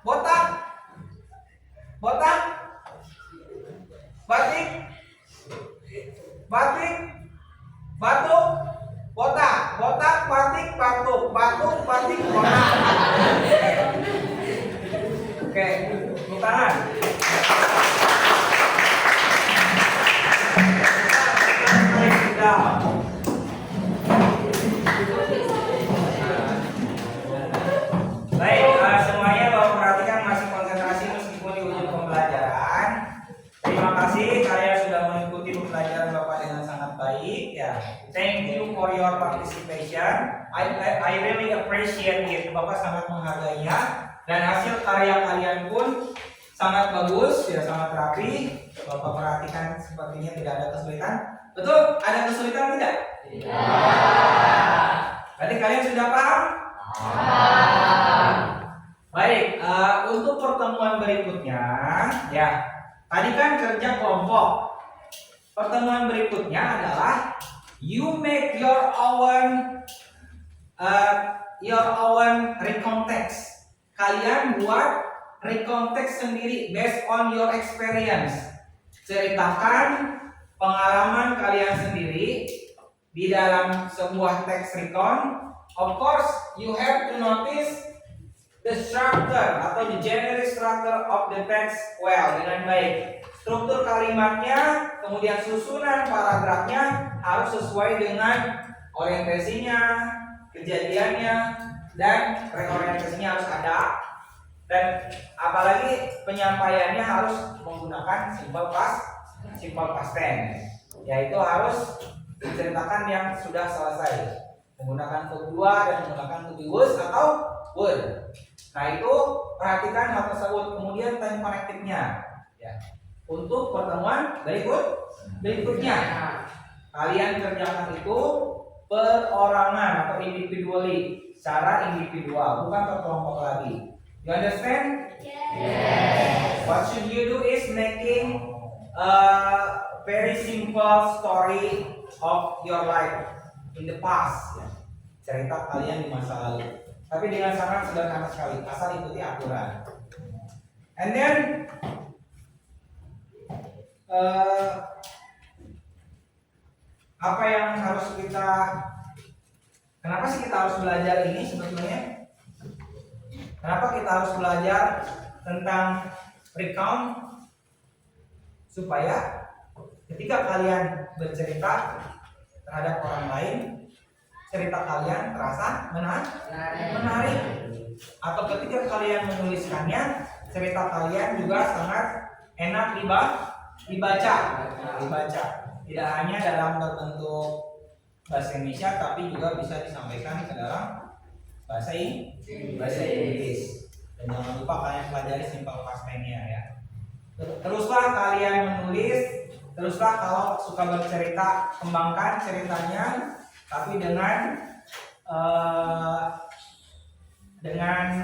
Botak. Botak. Batik. Batik. Batuk. Botak. Botak. Batik. Batuk. Batuk. Batik. Botak. Oke, tepuk tangan. Baik, semuanya bapak perhatikan masih konsentrasi meskipun di ujung pembelajaran. Terima kasih kalian sudah mengikuti pembelajaran bapak dengan sangat baik ya. Thank you for your participation. I really appreciate it. Bapak sangat menghargainya dan hasil karya kalian pun sangat bagus ya, sangat rapi. Bapak perhatikan sepertinya tidak ada kesulitan. Betul? Ada kesulitan tidak? Tidak. Berarti kalian sudah paham? Baik, untuk pertemuan berikutnya ya, tadi kan kerja kelompok. Pertemuan berikutnya adalah you make your own recount text. Kalian buat recount text sendiri based on your experience. Ceritakan pengalaman kalian sendiri di dalam sebuah text recount. Of course, you have to notice the structure atau the general structure of the text well, dengan baik. Struktur kalimatnya, kemudian susunan paragrafnya harus sesuai dengan orientasinya, kejadiannya, dan reorientasinya harus ada. Dan apalagi penyampaiannya harus menggunakan simple past tense, yaitu harus diceritakan yang sudah selesai, menggunakan verb 2 dan menggunakan to be was atau would. Nah itu perhatikan hal tersebut. Kemudian time connected-nya ya. Untuk pertemuan berikutnya kalian kerjakan itu perorangan atau individually, secara individual, bukan berkelompok lagi. You understand? Yes. What should you do is making a very simple story of your life in the past. Cerita kalian di masa lalu. Tapi dengan sangat sederhana sekali, asal ikuti aturan. And then apa yang harus kenapa sih kita harus belajar ini sebetulnya? Kenapa kita harus belajar tentang recount? Supaya ketika kalian bercerita terhadap orang lain, cerita kalian terasa menarik. Atau ketika kalian menuliskannya, cerita kalian juga sangat enak dibaca. Tidak hanya dalam berbentuk bahasa Indonesia, tapi juga bisa disampaikan ke dalam bahasa Inggris. Dan jangan lupa kalian pelajari simple past tense-nya ya. Teruslah kalian menulis Teruslah kalau suka bercerita, kembangkan ceritanya, tapi dengan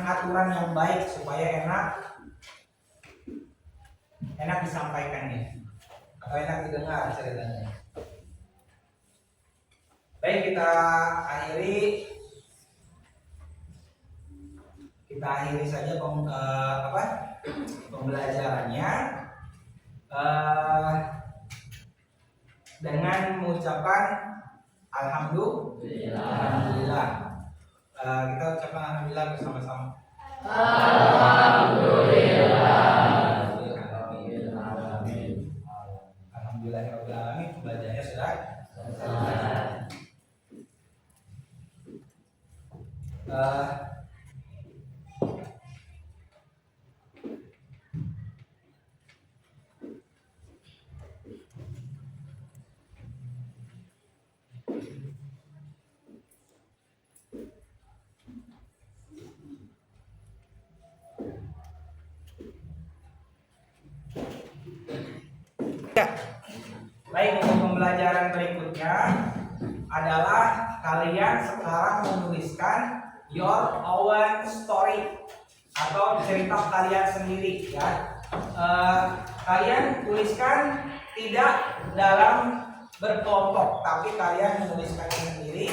aturan yang baik supaya enak disampaikannya atau enak didengar ceritanya. Baik, kita akhiri saja pembelajarannya dengan mengucapkan alhamdulillah. Kita ucapkan alhamdulillah bersama-sama. Alhamdulillahirabbil alamin. Pembelajarannya sudah selesai. Baik, untuk pembelajaran berikutnya adalah kalian sekarang menuliskan your own story atau cerita kalian sendiri ya. Kalian tuliskan tidak dalam berkelompok, tapi kalian menuliskan sendiri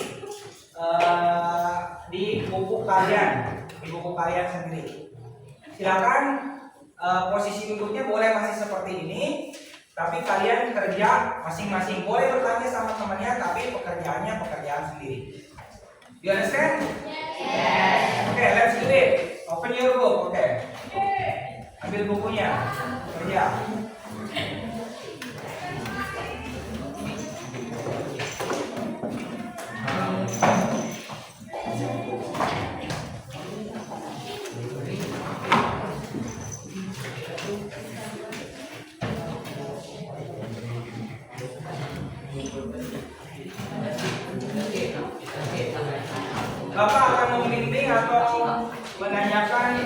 di buku kalian sendiri. Silakan posisi duduknya boleh masih seperti ini. Tapi kalian kerja masing-masing, boleh bertanya sama temannya, tapi pekerjaannya pekerjaan sendiri. You understand? Yes. Okay, let's do it. Open your book. Okay. Ambil bukunya. Kerja. Bapak akan membimbing atau menanyakan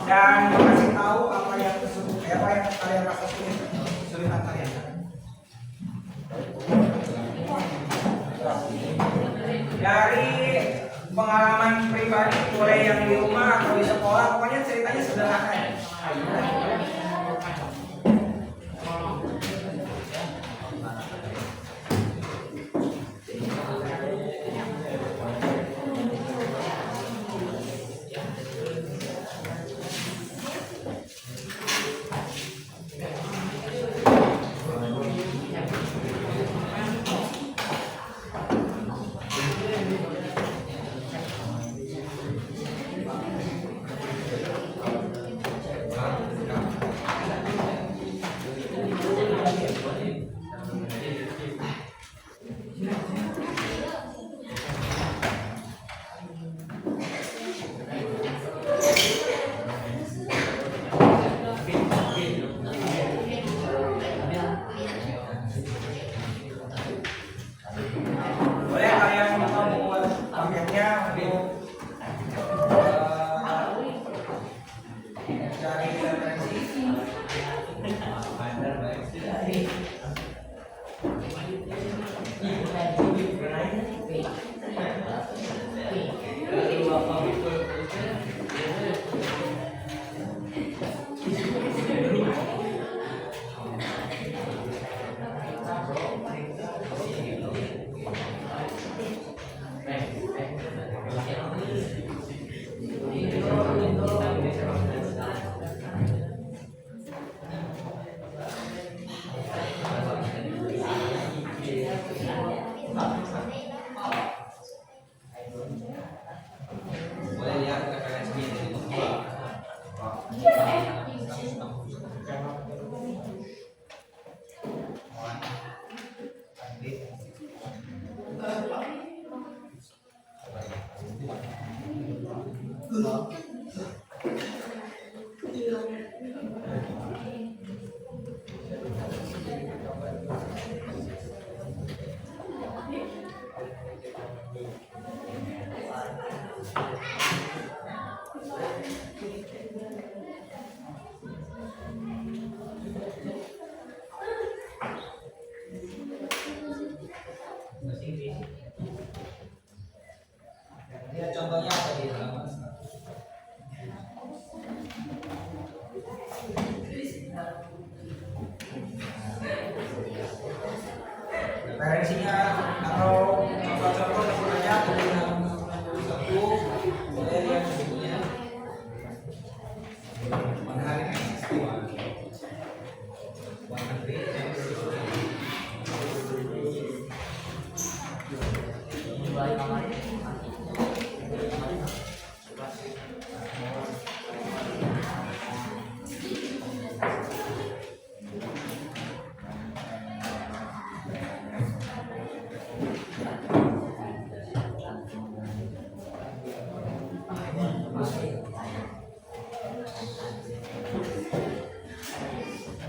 dan mengasih tahu apa yang kalian rasa kesulitan kalian. Dari pengalaman pribadi, boleh yang di rumah atau di sekolah, pokoknya ceritanya sederhana ya.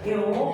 Yuk.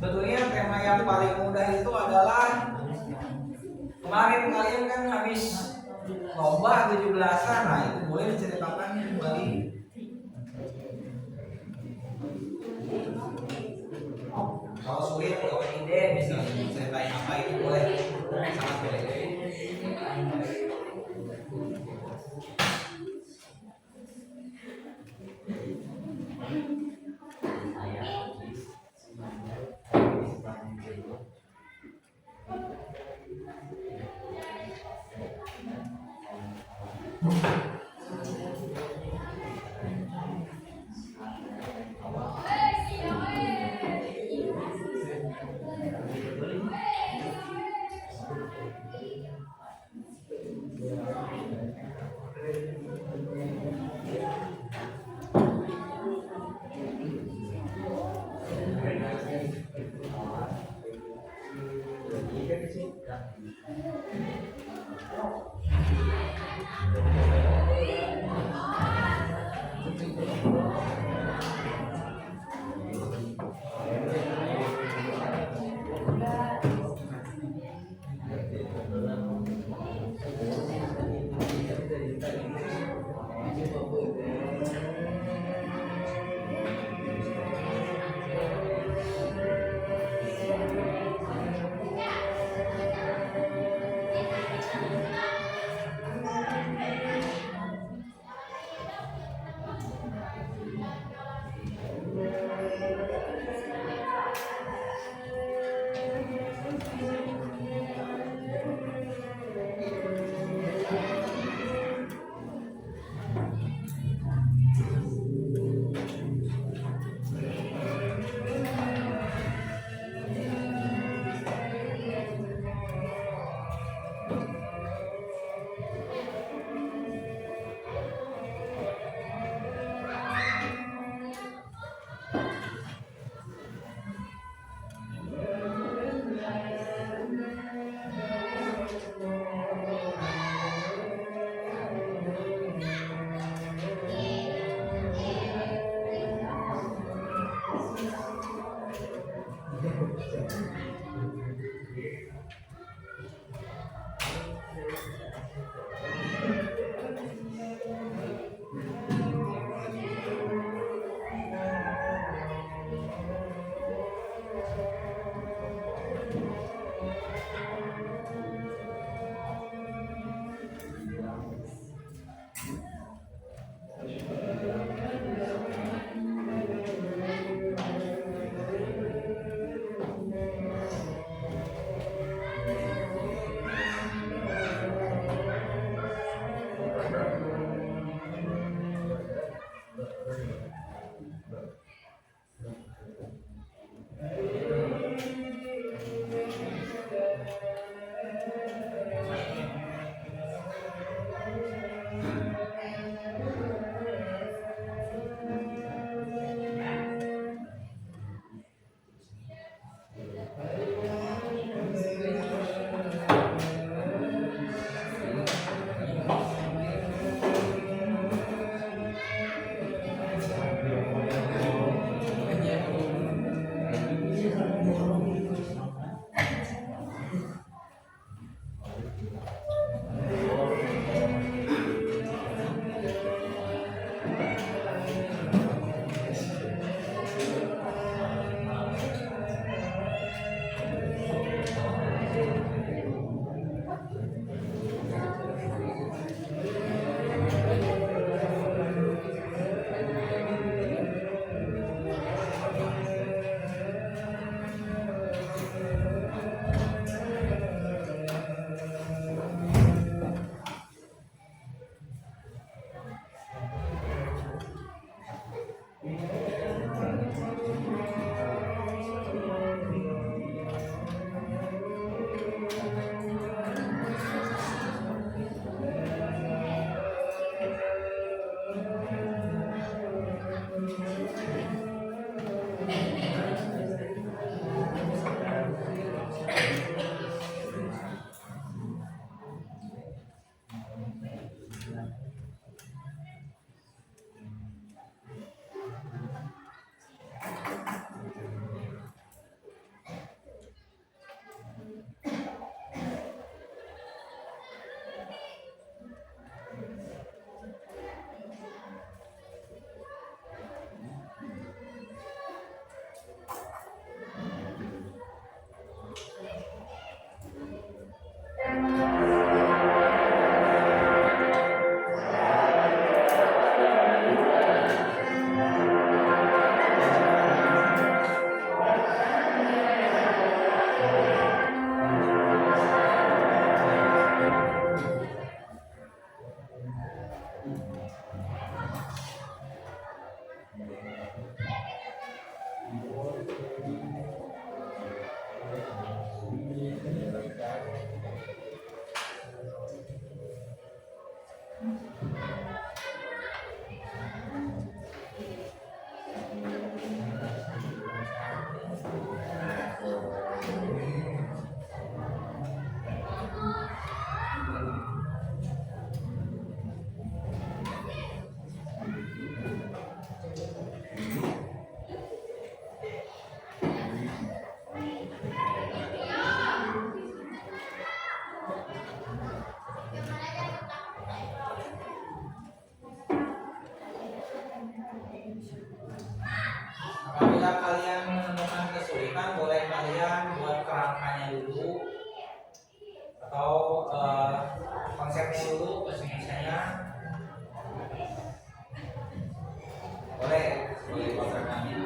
Sebetulnya tema yang paling mudah itu adalah kemarin kalian kan habis lomba 17-an, nah itu boleh diceritakan kembali. Kalau sulit atau ide bisa ceritain apa itu boleh, sangat boleh. Apabila kalian menemukan kesulitan, boleh kalian buat kerangkanya dulu atau konsepnya dulu, bahasa Indonesianya. Boleh buat kerangkanya.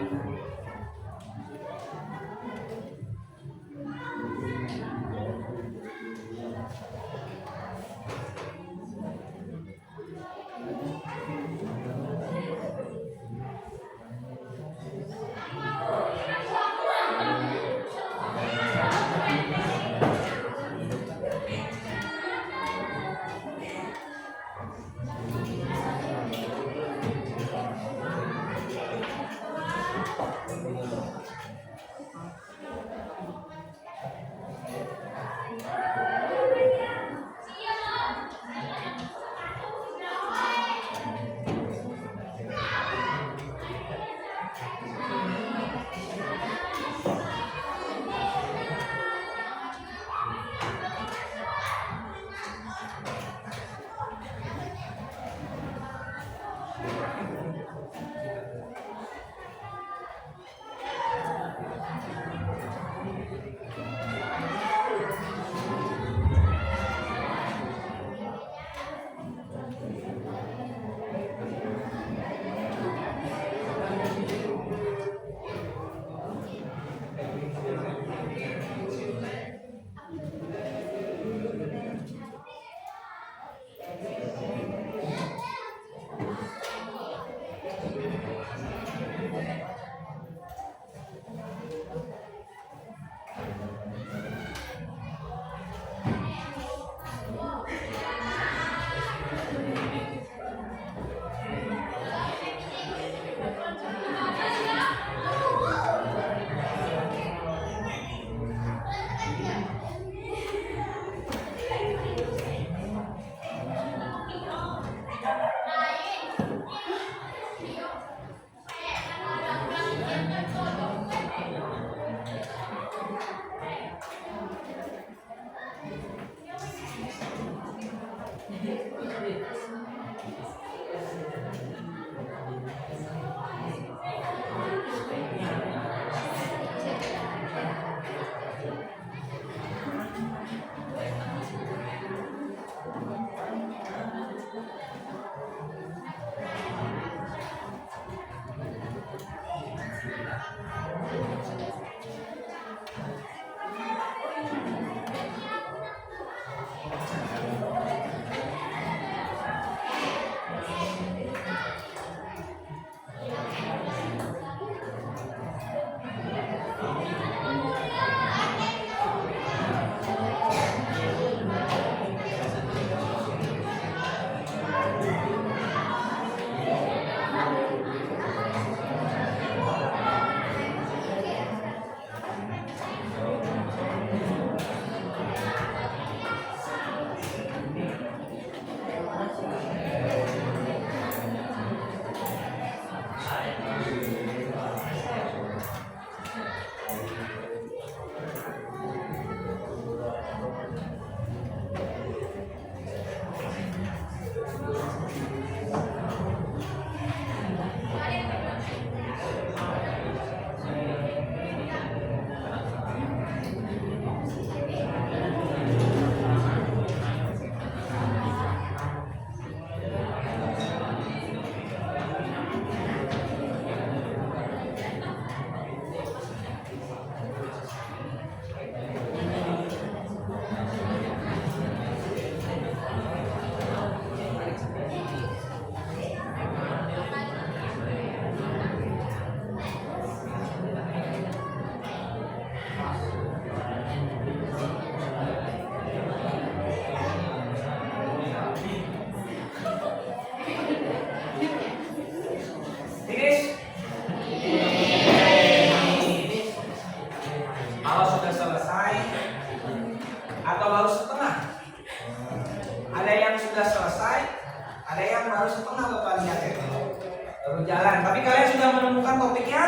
sudah menemukan topiknya?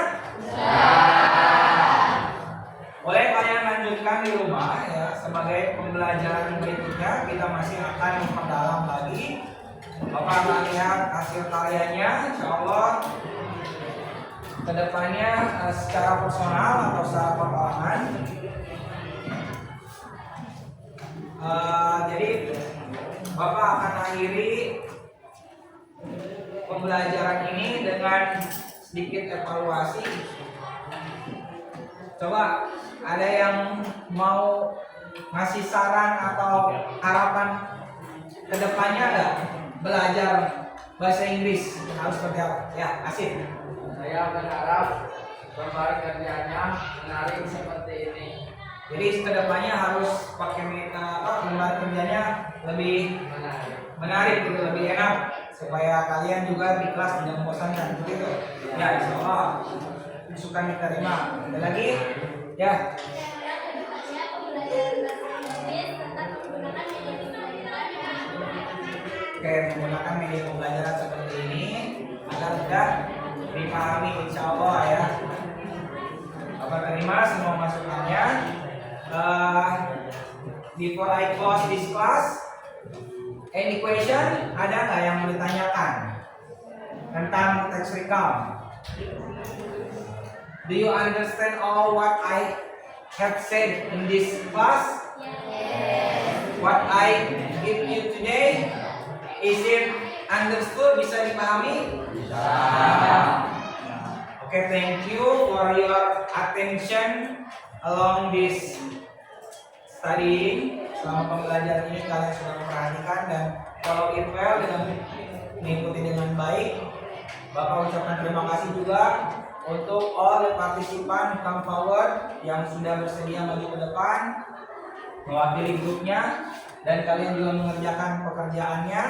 Boleh kalian lanjutkan di rumah ya. Sebagai pembelajaran berikutnya kita masih akan memperdalam lagi. Bapak akan lihat hasil karyanya, insya Allah kedepannya secara personal atau secara perorangan. Jadi Bapak akan akhiri pembelajaran ini dengan sedikit evaluasi. Coba ada yang mau ngasih saran atau harapan kedepannya nggak belajar bahasa Inggris harus seperti apa? Ya, Asif. Saya berharap lembar kerjanya menarik seperti ini. Jadi kedepannya harus pakai lembar kerjanya lebih menarik gitu, lebih enak supaya kalian juga di kelas tidak membosankan begitu. Ya, insya Allah suka diterima. Ada lagi? Ya. Oke, menggunakan media pembelajaran seperti ini agar mudah dipahami insya Allah ya. Bapak terima semua masukannya. Before I close this class, any question? Ada nggak yang mau ditanyakan tentang text recount? Do you understand all what I have said in this class? What I give you today, is it understood? Bisa dipahami? Okay, thank you for your attention along this studying. Selama pembelajaran ini kalian sudah memperhatikan dan follow it well dengan mengikuti dengan baik. Bapak ucapkan terima kasih juga untuk all the partisipan come forward yang sudah bersedia maju ke depan mewakili grupnya, dan kalian juga mengerjakan pekerjaannya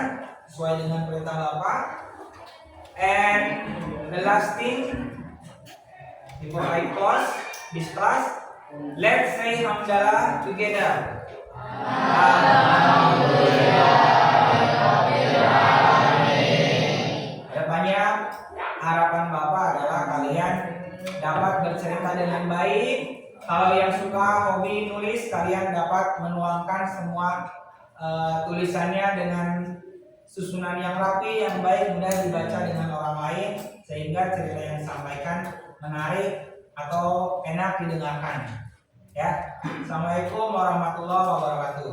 sesuai dengan perintah Bapak. And the last thing before I close this class, let's say hamdalah together. Kedepannya harapan Bapak adalah kalian dapat bercerita dengan baik. Kalau yang suka hobi nulis, kalian dapat menuangkan semua tulisannya dengan susunan yang rapi, yang baik, mudah dibaca dengan orang lain, sehingga cerita yang disampaikan menarik atau enak didengarkan. Ya, Assalamualaikum warahmatullahi wabarakatuh.